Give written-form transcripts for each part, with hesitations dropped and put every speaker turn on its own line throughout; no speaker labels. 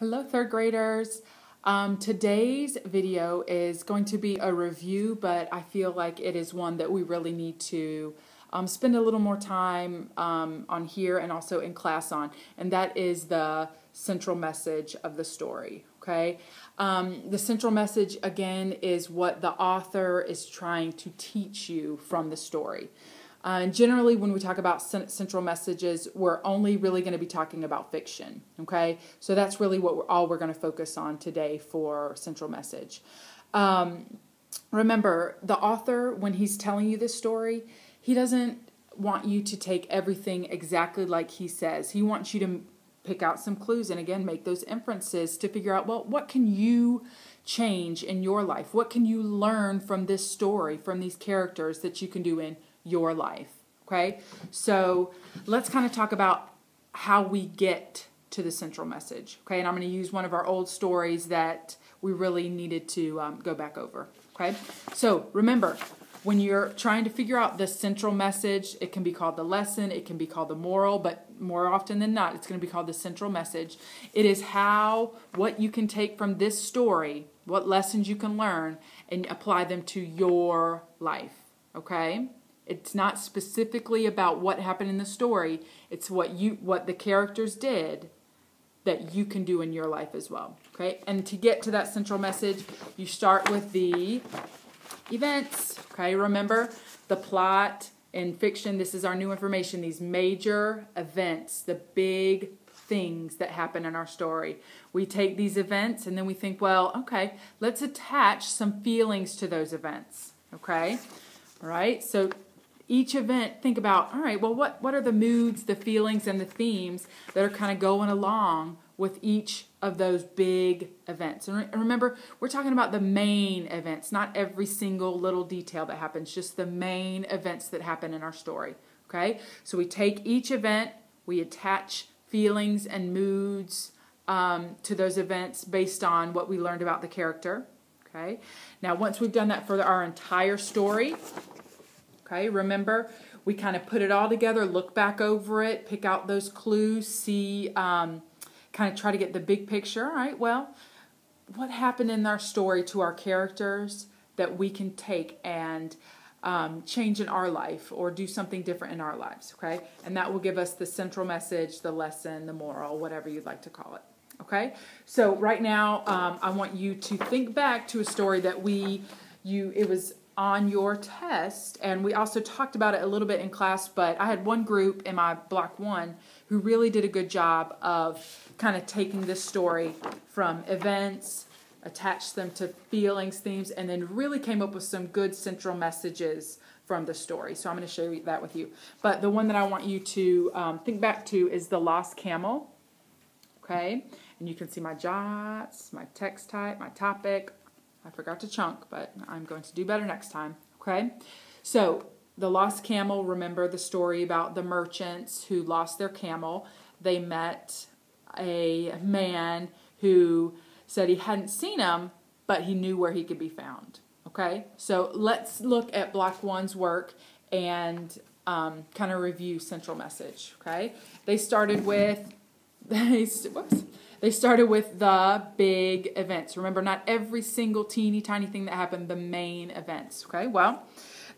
Hello, third graders. Today's video is going to be a review, but I feel like it is one that we really need to spend a little more time on here and also in class on, and that is the central message of the story. Okay, the central message again is what the author is trying to teach you from the story. And generally, when we talk about central messages, we're only really going to be talking about fiction, okay? So that's really what we're going to focus on today for central message. Remember, the author, when he's telling you this story, he doesn't want you to take everything exactly like he says. He wants you to pick out some clues and, again, make those inferences to figure out, well, what can you change in your life? What can you learn from this story, from these characters that you can do in your life? Okay, so let's kind of talk about how we get to the central message. Okay, and I'm going to use one of our old stories that we really needed to go back over. Okay, so remember, when you're trying to figure out the central message, it can be called the lesson, it can be called the moral, but more often than not, it's going to be called the central message. It is what you can take from this story, what lessons you can learn, and apply them to your life. Okay? It's not specifically about what happened in the story. It's what the characters did that you can do in your life as well. Okay? And to get to that central message, you start with the events. Okay? Remember, the plot in fiction, this is our new information, these major events, the big things that happen in our story. We take these events and then we think, well, okay, let's attach some feelings to those events. Okay? All right? So each event, think about, all right, well, what are the moods, the feelings, and the themes that are kind of going along with each of those big events? And remember, we're talking about the main events, not every single little detail that happens, just the main events that happen in our story, okay? So we take each event, we attach feelings and moods to those events based on what we learned about the character, okay? Now, once we've done that for our entire story, okay, remember, we kind of put it all together, look back over it, pick out those clues, see, kind of try to get the big picture. All right, well, what happened in our story to our characters that we can take and change in our life or do something different in our lives, okay? And that will give us the central message, the lesson, the moral, whatever you'd like to call it, okay? So right now, I want you to think back to a story that it was on your test, and we also talked about it a little bit in class, but I had one group in my block 1 who really did a good job of kind of taking this story from events, attached them to feelings, themes, and then really came up with some good central messages from the story. So I'm going to share that with you. But the one that I want you to think back to is The Lost Camel. Okay? And you can see my jots, my text type, my topic. I forgot to chunk, but I'm going to do better next time, okay? So, The Lost Camel, remember the story about the merchants who lost their camel. They met a man who said he hadn't seen him, but he knew where he could be found, okay? So, let's look at Block 1's work and kind of review central message, okay? They started with the big events. Remember, not every single teeny tiny thing that happened, the main events, okay? Well,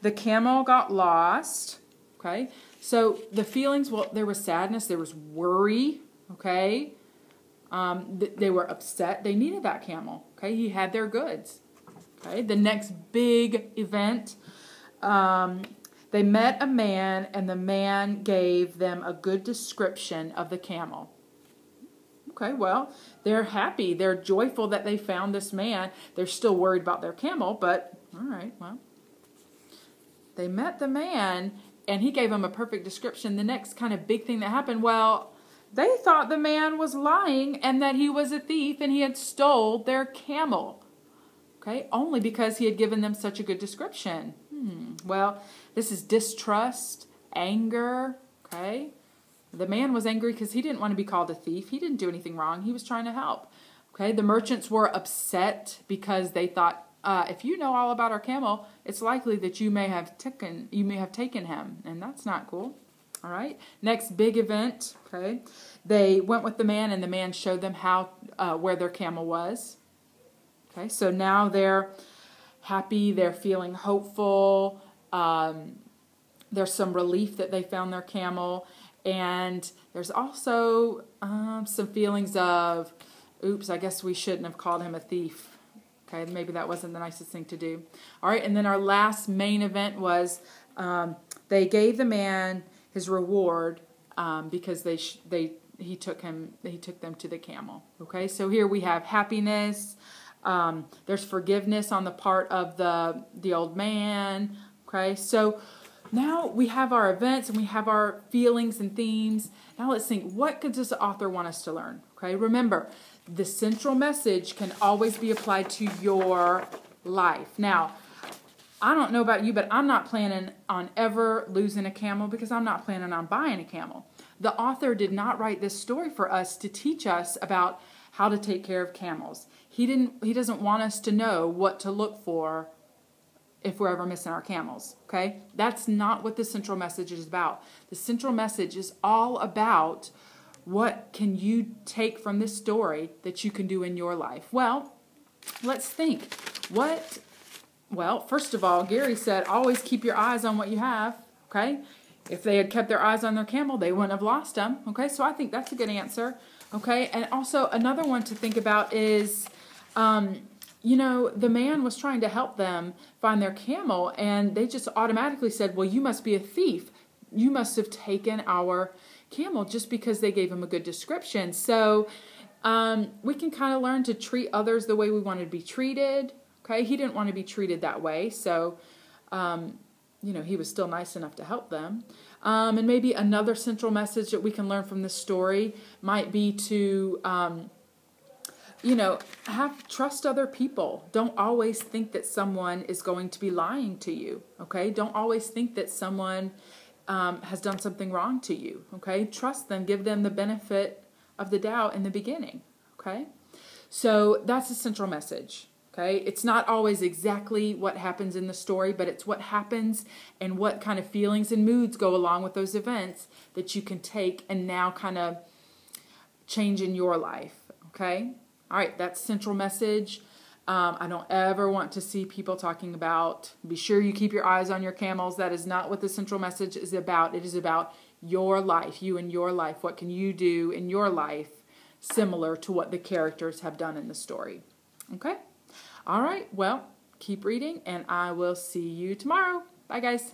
the camel got lost, okay? So the feelings, well, there was sadness, there was worry, okay? They were upset. They needed that camel, okay? He had their goods, okay? The next big event, they met a man, and the man gave them a good description of the camel. Okay, well, they're happy. They're joyful that they found this man. They're still worried about their camel, but all right, well, they met the man, and he gave them a perfect description. The next kind of big thing that happened, well, they thought the man was lying and that he was a thief and he had stole their camel. Okay, only because he had given them such a good description. Well, this is distrust, anger, okay? The man was angry because he didn't want to be called a thief. He didn't do anything wrong. He was trying to help. Okay, the merchants were upset because they thought, if you know all about our camel, it's likely that you may have taken him, and that's not cool. All right. Next big event. Okay, they went with the man, and the man showed them how where their camel was. Okay, so now they're happy, they're feeling hopeful. There's some relief that they found their camel, and there's also some feelings of, oops, I guess we shouldn't have called him a thief. Okay, maybe that wasn't the nicest thing to do. All right, and then our last main event was they gave the man his reward because he took them to the camel. Okay, so here we have happiness. There's forgiveness on the part of the old man. Okay, so now we have our events and we have our feelings and themes. Now let's think, what does the author want us to learn? Okay, remember, the central message can always be applied to your life. Now, I don't know about you, but I'm not planning on ever losing a camel because I'm not planning on buying a camel. The author did not write this story for us to teach us about how to take care of camels. He doesn't want us to know what to look for if we're ever missing our camels, okay? That's not what the central message is about. The central message is all about what can you take from this story that you can do in your life. Well, let's think. Well, first of all, Gary said, always keep your eyes on what you have, okay? If they had kept their eyes on their camel, they wouldn't have lost them, okay? So I think that's a good answer, okay? And also another one to think about is, the man was trying to help them find their camel, and they just automatically said, well, you must be a thief. You must have taken our camel, just because they gave him a good description. So we can kind of learn to treat others the way we want to be treated. Okay, he didn't want to be treated that way, so he was still nice enough to help them. And maybe another central message that we can learn from this story might be to trust other people. Don't always think that someone is going to be lying to you. Okay, don't always think that someone has done something wrong to you. Okay, trust them. Give them the benefit of the doubt in the beginning. Okay, so that's the central message. Okay, it's not always exactly what happens in the story, but it's what happens and what kind of feelings and moods go along with those events that you can take and now kind of change in your life. Okay, all right, that's central message. I don't ever want to see people talking about, be sure you keep your eyes on your camels. That is not what the central message is about. It is about your life, you and your life. What can you do in your life similar to what the characters have done in the story? Okay? All right, well, keep reading, and I will see you tomorrow. Bye, guys.